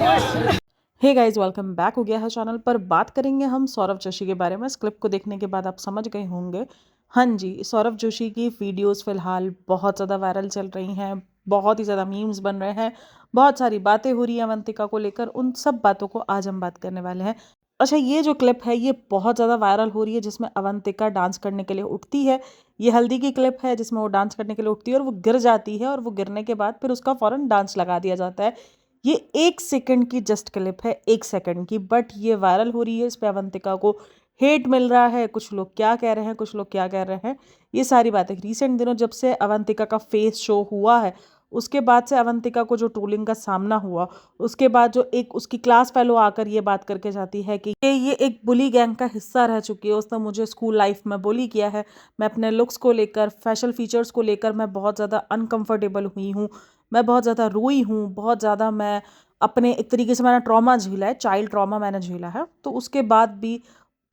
Hey guys, welcome back हो गया है चैनल पर। बात करेंगे हम सौरव जोशी के बारे में। इस क्लिप को देखने के बाद आप समझ गए होंगे। हाँ जी, सौरव जोशी की वीडियोस फिलहाल बहुत ज़्यादा वायरल चल रही हैं, बहुत ही ज़्यादा मीम्स बन रहे हैं, बहुत सारी बातें हो रही हैं अवंतिका को लेकर। उन सब बातों को आज हम बात करने वाले हैं। अच्छा, ये जो क्लिप है ये बहुत ज़्यादा वायरल हो रही है, जिसमें अवंतिका डांस करने के लिए उठती है। ये हल्दी की क्लिप है जिसमें वो डांस करने के लिए उठती है और वो गिर जाती है, और वो गिरने के बाद फिर उसका फौरन डांस लगा दिया जाता है। ये 1 सेकंड की जस्ट क्लिप है, 1 सेकंड की, बट ये वायरल हो रही है। इस पे अवंतिका को हेट मिल रहा है। कुछ लोग क्या कह रहे हैं, कुछ लोग क्या कह रहे हैं, ये सारी बातें रिसेंट दिनों जब से अवंतिका का फेस शो हुआ है, उसके बाद से अवंतिका को जो ट्रोलिंग का सामना हुआ, उसके बाद जो एक उसकी क्लास फेलो आकर ये बात करके जाती है कि ये एक बुली गैंग का हिस्सा रह चुकी है, उसने मुझे स्कूल लाइफ में बुली किया है, मैं अपने लुक्स को लेकर, फैशन फीचर्स को लेकर मैं बहुत ज़्यादा अनकंफर्टेबल हुई हूँ, मैं बहुत ज़्यादा रोई हूँ, बहुत ज़्यादा मैं अपने एक तरीके से मैंने ट्रॉमा झेला है, चाइल्ड ट्रॉमा मैंने झेला है। तो उसके बाद भी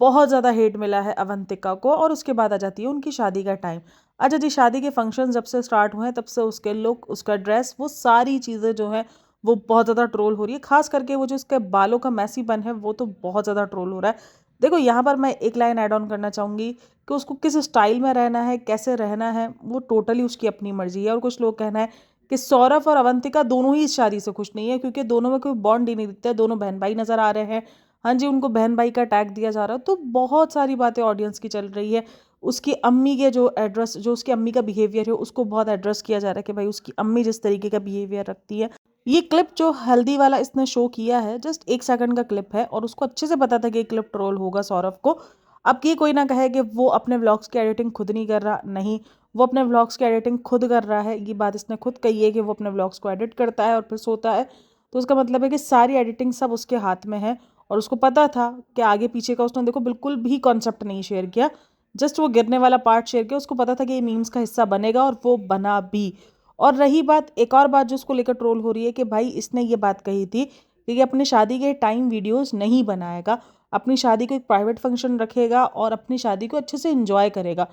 बहुत ज़्यादा हेट मिला है अवंतिका को। और उसके बाद आ जाती है उनकी शादी का टाइम। अच्छा जी, शादी के फंक्शन जब से स्टार्ट हुए हैं तब से उसके लुक, उसका ड्रेस, वो सारी चीज़ें जो हैं वो बहुत ज़्यादा ट्रोल हो रही है। खास करके वो जो उसके बालों का मैसी बन है वो तो बहुत ज़्यादा ट्रोल हो रहा है। देखो, यहाँ पर मैं एक लाइन ऐड ऑन करना चाहूँगी कि उसको किस स्टाइल में रहना है, कैसे रहना है, वो टोटली उसकी अपनी मर्जी है। और कुछ लोग कहना है कि सौरभ और अवंतिका दोनों ही इस शादी से खुश नहीं है, क्योंकि दोनों में कोई बॉन्ड ही नहीं दिखता है, दोनों बहन भाई नजर आ रहे हैं। हाँ जी, उनको बहन भाई का टैग दिया जा रहा है। तो बहुत सारी बातें ऑडियंस की चल रही है। उसकी अम्मी के जो एड्रेस, जो उसकी अम्मी का बिहेवियर है, उसको बहुत एड्रेस किया जा रहा है कि भाई उसकी अम्मी जिस तरीके का बिहेवियर रखती है। ये क्लिप जो हल्दी वाला इसने शो किया है, जस्ट 1 सेकंड का क्लिप है, और उसको अच्छे से पता था कि ये क्लिप ट्रोल होगा सौरभ को। अब ये कोई ना कहे कि वो अपने व्लॉग्स की एडिटिंग खुद नहीं कर रहा, नहीं, वो अपने व्लॉग्स की एडिटिंग खुद कर रहा है। ये बात इसने खुद कही है कि वो अपने व्लॉग्स को एडिट करता है और फिर सोता है। तो उसका मतलब है कि सारी एडिटिंग सब उसके हाथ में है, और उसको पता था कि आगे पीछे का उसने देखो बिल्कुल भी कॉन्सेप्ट नहीं शेयर किया, जस्ट वो गिरने वाला पार्ट शेयर किया। उसको पता था कि ये मीम्स का हिस्सा बनेगा, और वो बना भी। और रही बात, एक और बात जो उसको लेकर ट्रोल हो रही है कि भाई इसने ये बात कही थी कि ये अपनी शादी के टाइम वीडियोस नहीं बनाएगा, अपनी शादी को एक प्राइवेट फंक्शन रखेगा और अपनी शादी को अच्छे से एंजॉय करेगा।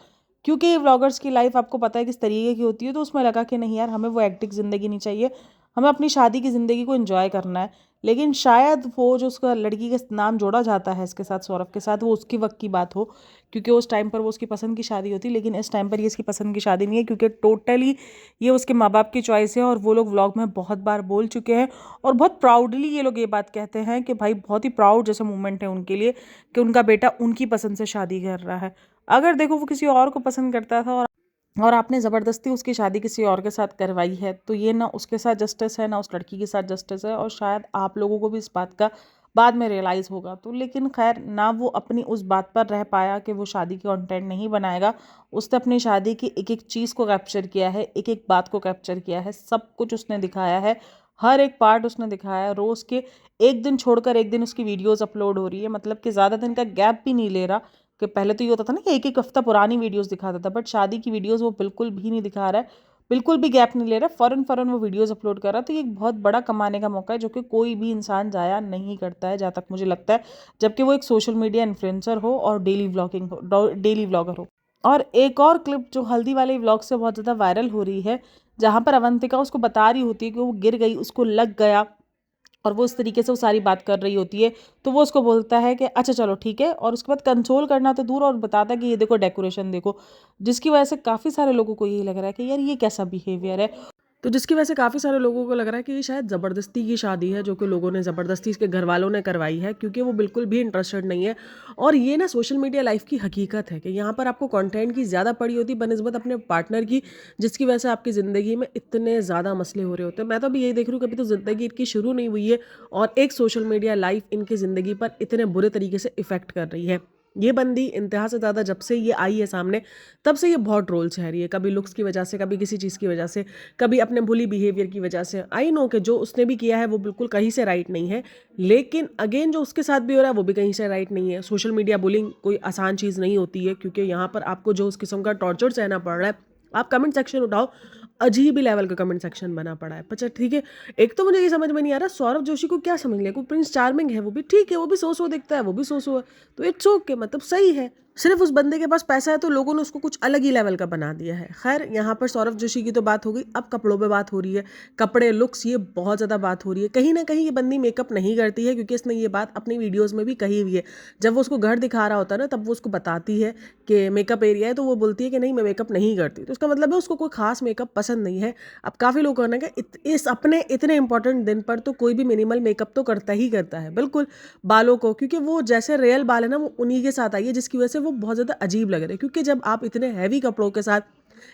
क्योंकि व्लॉगर्स की लाइफ आपको पता है किस तरीके की होती है। तो उसमें लगा कि नहीं यार, हमें वो एक्टिक ज़िंदगी नहीं चाहिए, हमें अपनी शादी की ज़िंदगी को एंजॉय करना है। लेकिन शायद वो जो उसका लड़की का नाम जोड़ा जाता है इसके साथ, सौरभ के साथ, वो उसकी वक्त की बात हो, क्योंकि उस टाइम पर वो उसकी पसंद की शादी होती। लेकिन इस टाइम पर ये इसकी पसंद की शादी नहीं है, क्योंकि टोटली ये उसके माँ बाप की चॉइस है। और वो लोग व्लॉग में बहुत बार बोल चुके हैं, और बहुत प्राउडली ये लोग ये बात कहते हैं कि भाई बहुत ही प्राउड जैसा मोमेंट है उनके लिए कि उनका बेटा उनकी पसंद से शादी कर रहा है। अगर देखो वो किसी और को पसंद करता था और आपने ज़बरदस्ती उसकी शादी किसी और के साथ करवाई है, तो ये ना उसके साथ जस्टिस है, ना उस लड़की के साथ जस्टिस है। और शायद आप लोगों को भी इस बात का बाद में रियलाइज़ होगा। तो लेकिन खैर, ना वो अपनी उस बात पर रह पाया कि वो शादी की कंटेंट नहीं बनाएगा। उसने अपनी शादी की एक एक चीज़ को कैप्चर किया है, एक एक बात को कैप्चर किया है, सब कुछ उसने दिखाया है, हर एक पार्ट उसने दिखाया है। रोज़ के एक दिन छोड़कर एक दिन उसकी वीडियोज़ अपलोड हो रही है, मतलब कि ज़्यादा दिन का गैप भी नहीं ले रहा। कि पहले तो ये होता था ना कि एक एक हफ्ता पुरानी वीडियोस दिखाता था, बट शादी की वीडियोस वो बिल्कुल भी नहीं दिखा रहा है, बिल्कुल भी गैप नहीं ले रहा है, फ़ौरन फ़ौरन वो वीडियोस अपलोड कर रहा है। तो ये एक बहुत बड़ा कमाने का मौका है, जो कि कोई भी इंसान ज़ाया नहीं करता है, जहाँ तक मुझे लगता है, जबकि वो एक सोशल मीडिया इन्फ्लुएंसर हो और डेली व्लॉगर हो। और एक और क्लिप जो हल्दी वाले व्लॉग से बहुत ज़्यादा वायरल हो रही है, जहाँ पर अवंतिका उसको बता रही होती है कि वो गिर गई, उसको लग गया, और वो इस तरीके से वो सारी बात कर रही होती है। तो वो उसको बोलता है कि अच्छा चलो ठीक है, और उसके बाद कंसोल करना तो दूर, और बताता है कि ये देखो डेकोरेशन देखो, जिसकी वजह से काफ़ी सारे लोगों को यही लग रहा है कि यार ये कैसा बिहेवियर है। तो जिसकी वजह से काफ़ी सारे लोगों को लग रहा है कि ये शायद ज़बरदस्ती की शादी है, जो कि लोगों ने ज़बरदस्ती इसके घर वालों ने करवाई है, क्योंकि वो बिल्कुल भी इंटरेस्टेड नहीं है। और ये ना सोशल मीडिया लाइफ की हकीकत है कि यहाँ पर आपको कंटेंट की ज़्यादा पड़ी होती है बनस्बत अपने पार्टनर की, जिसकी वजह से आपकी ज़िंदगी में इतने ज़्यादा मसले हो रहे होते हैं। मैं तो अभी यही देख रही हूँ, कभी तो ज़िंदगी इनकी शुरू नहीं हुई है, और एक सोशल मीडिया लाइफ इनकी ज़िंदगी पर इतने बुरे तरीके से इफ़ेक्ट कर रही है। ये बंदी इंतहा से ज़्यादा जब से ये आई है सामने, तब से ये बहुत ट्रोल झेल रही है, कभी लुक्स की वजह से, कभी किसी चीज़ की वजह से, कभी अपने बुली बिहेवियर की वजह से। आई नो कि जो उसने भी किया है वो बिल्कुल कहीं से राइट नहीं है, लेकिन अगेन जो उसके साथ भी हो रहा है वो भी कहीं से राइट नहीं है। सोशल मीडिया बुलिंग कोई आसान चीज़ नहीं होती है, क्योंकि यहाँ पर आपको जो उस किस्म का टॉर्चर सहना पड़ रहा है। आप कमेंट सेक्शन उठाओ, अजीब ही लेवल का कमेंट सेक्शन बना पड़ा है। अच्छा ठीक है, एक तो मुझे ये समझ में नहीं आ रहा सौरभ जोशी को क्या समझ लिया, कोई प्रिंस चार्मिंग है, वो भी ठीक है, वो भी सो दिखता है, वो भी सो है, तो इट्स ओके, मतलब सही है। सिर्फ उस बंदे के पास पैसा है तो लोगों ने उसको कुछ अलग ही लेवल का बना दिया है। खैर, यहाँ पर सौरभ जोशी की तो बात हो गई, अब कपड़ों पे बात हो रही है। कपड़े, लुक्स, ये बहुत ज़्यादा बात हो रही है। कहीं ना कहीं ये बंदी मेकअप नहीं करती है, क्योंकि इसने ये बात अपनी वीडियोज़ में भी कही हुई है। जब वो उसको घर दिखा रहा होता है ना, तब वो उसको बताती है कि मेकअप एरिया है, तो वो बोलती है कि नहीं, मैं मेकअप नहीं करती। तो इसका मतलब है उसको कोई खास मेकअप पसंद नहीं है। अब काफ़ी लोग कहने का इस अपने इतने इंपॉर्टेंट दिन पर तो कोई भी मिनिमल मेकअप तो करता ही करता है, बिल्कुल। बालों को, क्योंकि वो जैसे रियल बाल है ना, वो उन्हीं के साथ आई है, जिसकी वजह से वो बहुत ज़्यादा अजीब लग रहे हैं। क्योंकि जब आप इतने हैवी कपड़ों के साथ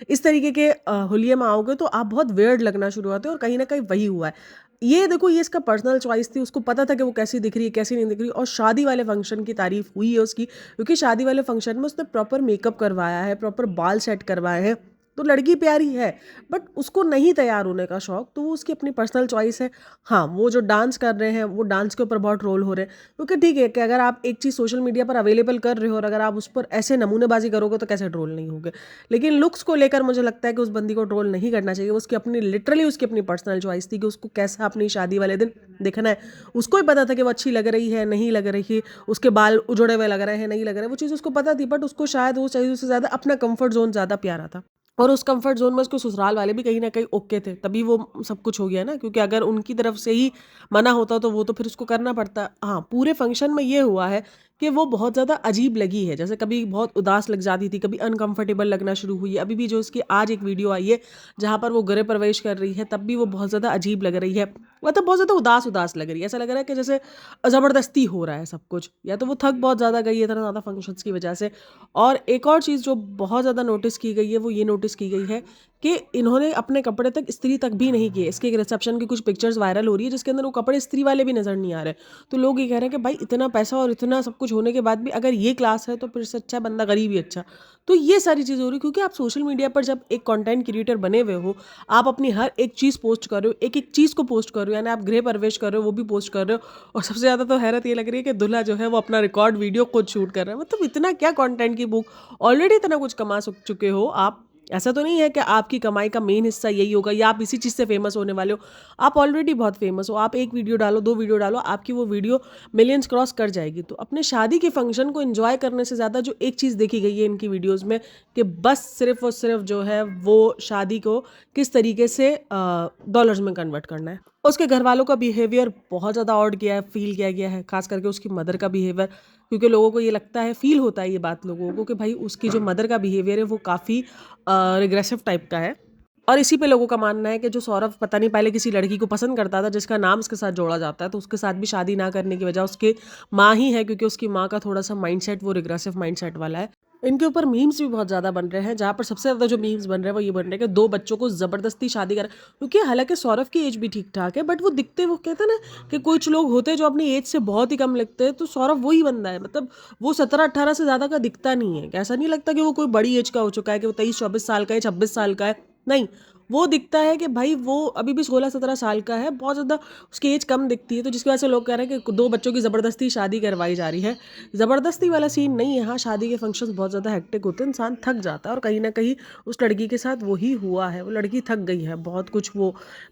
इस तरीके के हुलिये में आओगे तो आप बहुत वियर्ड लगना शुरू होते हैं, और कहीं ना कहीं वही हुआ है। ये देखो, ये इसका पर्सनल चॉइस थी, उसको पता था कि वो कैसी दिख रही है, कैसी नहीं दिख रही। और शादी वाले फंक्शन की तारीफ हुई है उसकी, क्योंकि शादी वाले फंक्शन में उसने प्रॉपर मेकअप करवाया है, प्रॉपर बाल सेट करवाए हैं। तो लड़की प्यारी है, बट उसको नहीं तैयार होने का शौक, तो वो उसकी अपनी पर्सनल चॉइस है। हाँ, वो जो डांस कर रहे हैं, वो डांस के ऊपर बहुत ट्रोल हो रहे हैं, क्योंकि ठीक है कि अगर आप एक चीज़ सोशल मीडिया पर अवेलेबल कर रहे हो और अगर आप उस पर ऐसे नमूनेबाजी करोगे तो कैसे ट्रोल नहीं होगे। लेकिन लुक्स को लेकर मुझे लगता है कि उस बंदी को ट्रोल नहीं करना चाहिए। उसकी अपनी, लिटरली उसकी अपनी पर्सनल चॉइस थी कि उसको कैसा अपनी शादी वाले दिन दिखना है। उसको ही पता था कि वो अच्छी लग रही है, नहीं लग रही, उसके बाल उजड़े हुए लग रहे हैं, नहीं लग रहे, वो चीज़ उसको पता थी। बट उसको शायद वो चीज़ से ज़्यादा अपना कंफर्ट जोन ज़्यादा प्यारा था। और उस कंफर्ट जोन में उसके ससुराल वाले भी कहीं न कहीं ओके थे, तभी वो सब कुछ हो गया ना, क्योंकि अगर उनकी तरफ से ही मना होता तो वो तो फिर उसको करना पड़ता। हाँ, पूरे फंक्शन में ये हुआ है कि वो बहुत ज़्यादा अजीब लगी है, जैसे कभी बहुत उदास लग जाती थी, कभी अनकंफर्टेबल लगना शुरू हुई है। अभी भी जो उसकी आज एक वीडियो आई है, जहाँ पर वो गृह प्रवेश कर रही है, तब भी वो बहुत ज़्यादा अजीब लग रही है। मतलब बहुत ज़्यादा उदास-उदास लग रही है, ऐसा लग रहा है कि जैसे ज़बरदस्ती हो रहा है सब कुछ, या तो वो थक बहुत ज़्यादा गई है इतना ज़्यादा फंक्शंस की वजह से। और एक और चीज़ जो बहुत ज़्यादा नोटिस की गई है, वो ये नोटिस की गई है कि इन्होंने अपने कपड़े तक इस्त्री तक भी नहीं किए। इसके एक रिसेप्शन की कुछ पिक्चर्स वायरल हो रही है, जिसके अंदर वो कपड़े इस्त्री वाले भी नज़र नहीं आ रहे। तो लोग ये कह रहे हैं कि भाई, इतना पैसा और इतना सब कुछ होने के बाद भी अगर ये क्लास है, तो फिर से अच्छा बंदा गरीब ही अच्छा। तो ये सारी चीज़ें हो रही, क्योंकि आप सोशल मीडिया पर जब एक कंटेंट क्रिएटर बने हुए हो, आप अपनी हर एक चीज़ पोस्ट कर रहे हो, एक-एक चीज़ को पोस्ट कर रहे हो, यानी आप गृह प्रवेश कर रहे हो, वो भी पोस्ट कर रहे हो। और सबसे ज़्यादा तो हैरत ये लग रही है कि दूल्हा जो है वो अपना रिकॉर्ड वीडियो खुद शूट कर रहा है। मतलब इतना क्या कंटेंट की बुक, ऑलरेडी इतना कुछ कमा चुके हो आप। ऐसा तो नहीं है कि आपकी कमाई का मेन हिस्सा यही होगा या आप इसी चीज़ से फेमस होने वाले हो। आप ऑलरेडी बहुत फेमस हो। आप एक वीडियो डालो, 2 वीडियो डालो, आपकी वो वीडियो मिलियंस क्रॉस कर जाएगी। तो अपने शादी के फंक्शन को एन्जॉय करने से ज़्यादा जो एक चीज़ देखी गई है इनकी वीडियोज़ में, कि बस सिर्फ़ और सिर्फ़ जो है वो शादी को किस तरीके से डॉलर्स में कन्वर्ट करना है। उसके घरवालों का बिहेवियर बहुत ज़्यादा ऑड किया है, फ़ील किया गया है, ख़ास करके उसकी मदर का बिहेवियर, क्योंकि लोगों को ये लगता है, फ़ील होता है ये बात लोगों को कि भाई उसकी जो मदर का बिहेवियर है वो काफ़ी रिग्रेसिव टाइप का है। और इसी पे लोगों का मानना है कि जो सौरभ पता नहीं पहले किसी लड़की को पसंद करता था जिसका नाम उसके साथ जोड़ा जाता है, तो उसके साथ भी शादी ना करने की वजह उसकी माँ ही है, क्योंकि उसकी माँ का थोड़ा-सा माइंडसेट वो रिग्रेसिव माइंडसेट वाला है। इनके ऊपर मीम्स भी बहुत ज़्यादा बन रहे हैं, जहाँ पर सबसे ज़्यादा जो मीम्स बन रहे हैं वो ये बन रहे हैं कि 2 बच्चों को ज़बरदस्ती शादी करा, क्योंकि हालाँकि सौरभ की एज भी ठीक-ठाक है, बट वो दिखते, वो कहते हैं ना कि कुछ लोग होते हैं जो अपनी एज से बहुत ही कम लगते हैं, तो सौरभ वही बंदा है। मतलब वो 17-18 से ज़्यादा का दिखता नहीं है। ऐसा नहीं लगता कि वो कोई बड़ी एज का हो चुका है, कि वो 23-24 साल का है, 26 साल का है। नहीं, वो दिखता है कि भाई वो अभी भी 16-17 साल का है, बहुत ज़्यादा उसकी एज कम दिखती है, तो जिसकी वजह से लोग कह रहे हैं कि 2 बच्चों की ज़बरदस्ती शादी करवाई जा रही है। ज़बरदस्ती वाला सीन नहीं है। हाँ, शादी के फंक्शंस बहुत ज़्यादा हेक्टिक होते हैं, इंसान थक जाता है, और कहीं न कहीं उस लड़की के साथ वही हुआ है। वो लड़की थक गई है, बहुत कुछ वो,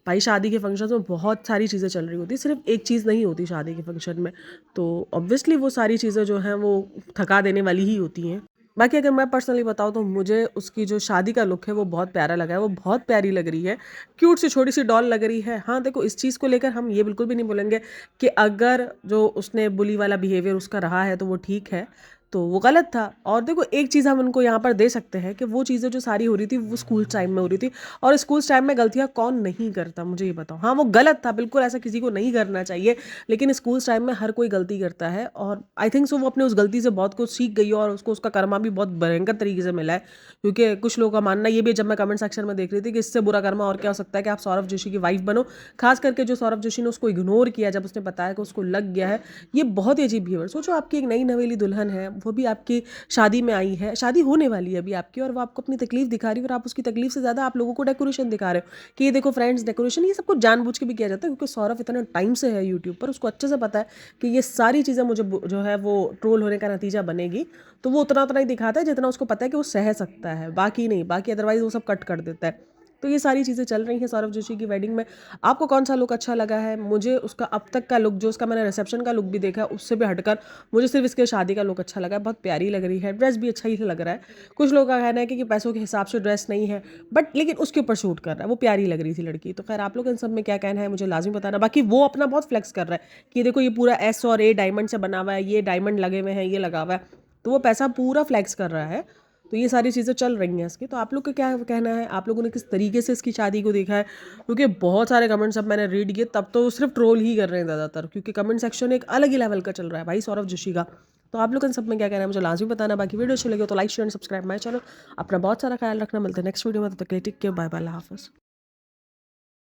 भाई शादी के फंक्शंस में बहुत सारी चीज़ें चल रही होती हैं, सिर्फ़ एक चीज़ नहीं होती शादी के फंक्शन में। तो ऑब्वियसली वो सारी चीज़ें जो हैं वो थका देने वाली ही होती हैं। बाकी अगर मैं पर्सनली बताऊँ तो मुझे उसकी जो शादी का लुक है वो बहुत प्यारा लगा है, वो बहुत प्यारी लग रही है, क्यूट सी छोटी-सी डॉल लग रही है। हाँ, देखो, इस चीज़ को लेकर हम ये बिल्कुल भी नहीं बोलेंगे कि अगर जो उसने बुली वाला बिहेवियर उसका रहा है तो वो ठीक है, तो वो गलत था। और देखो, एक चीज़ हम उनको यहाँ पर दे सकते हैं कि वो चीज़ें जो सारी हो रही थी वो स्कूल टाइम में हो रही थी, और स्कूल टाइम में गलतियाँ कौन नहीं करता, मुझे ये बताओ। हाँ, वो गलत था, बिल्कुल ऐसा किसी को नहीं करना चाहिए, लेकिन स्कूल टाइम में हर कोई गलती करता है, और आई थिंक सो वो अपने उस गलती से बहुत कुछ सीख गई है, और उसको उसका कर्मा भी बहुत भयंकर तरीके से मिला है। क्योंकि कुछ लोगों का मानना ये भी है, जब मैं कमेंट सेक्शन में देख रही थी, कि इससे बुरा कर्मा और क्या हो सकता है कि आप सौरभ जोशी की वाइफ बनो। खास करके जो सौरभ जोशी ने उसको इग्नोर किया जब उसने बताया कि उसको लग गया है, ये बहुत ही अजीब बिहेवियर। सोचो, आपकी एक नई नवेली दुल्हन है, वो भी आपकी शादी में आई है, शादी होने वाली है अभी आपकी, और वो आपको अपनी तकलीफ दिखा रही है, और आप उसकी तकलीफ से ज़्यादा आप लोगों को डेकोरेशन दिखा रहे हो कि ये देखो फ्रेंड्स, डेकोरेशन। ये सब कुछ जानबूझ के भी किया जाता है, क्योंकि सौरभ इतना टाइम से है यूट्यूब पर, उसको अच्छे से पता है कि ये सारी चीज़ें मुझे जो है वो ट्रोल होने का नतीजा बनेगी। तो वो उतना उतना ही दिखाता है जितना उसको पता है कि वो सह सकता है, बाकी नहीं, बाकी अदरवाइज वो सब कट कर देता है। तो ये सारी चीज़ें चल रही हैं सौरभ जोशी की वेडिंग में। आपको कौन सा लुक अच्छा लगा है? मुझे उसका अब तक का लुक, जो उसका मैंने रिसेप्शन का लुक भी देखा, उससे भी हटकर मुझे सिर्फ इसके शादी का लुक अच्छा लगा है। बहुत प्यारी लग रही है, ड्रेस भी अच्छा ही लग रहा है। कुछ लोगों का कहना है कि पैसों के हिसाब से ड्रेस नहीं है, बट लेकिन उसके ऊपर शूट कर रहा है, वो प्यारी लग रही थी लड़की। तो खैर आप लोग इन सब में क्या कहना है मुझे लाजमी बताना। बाकी वो अपना बहुत फ्लेक्स कर रहा है कि देखो ये पूरा एस और ए डायमंड से बना हुआ है, ये डायमंड लगे हुए हैं, ये लगा हुआ है, तो वो पैसा पूरा फ्लेक्स कर रहा है। तो ये सारी चीज़ें चल रही हैं इसकी। तो आप लोग का क्या कहना है? आप लोगों ने किस तरीके से इसकी शादी को देखा है? क्योंकि बहुत सारे कमेंट्स अब मैंने रीड किए, तब तो सिर्फ ट्रोल ही कर रहे हैं ज़्यादातर, क्योंकि कमेंट सेक्शन एक अलग ही लेवल का चल रहा है भाई सौरभ जोशी का। तो आप लोग इन सब में क्या कहना है मुझे लाजमी बताना। बाकी वीडियो अच्छी लगी हो तो like share and subscribe my channel. अपना बहुत सारा ख्याल रखना। मिलते हैं नेक्स्ट वीडियो में, तब तक के लिए टेक केयर, बाय बाय, अल्लाह हाफ़िज़।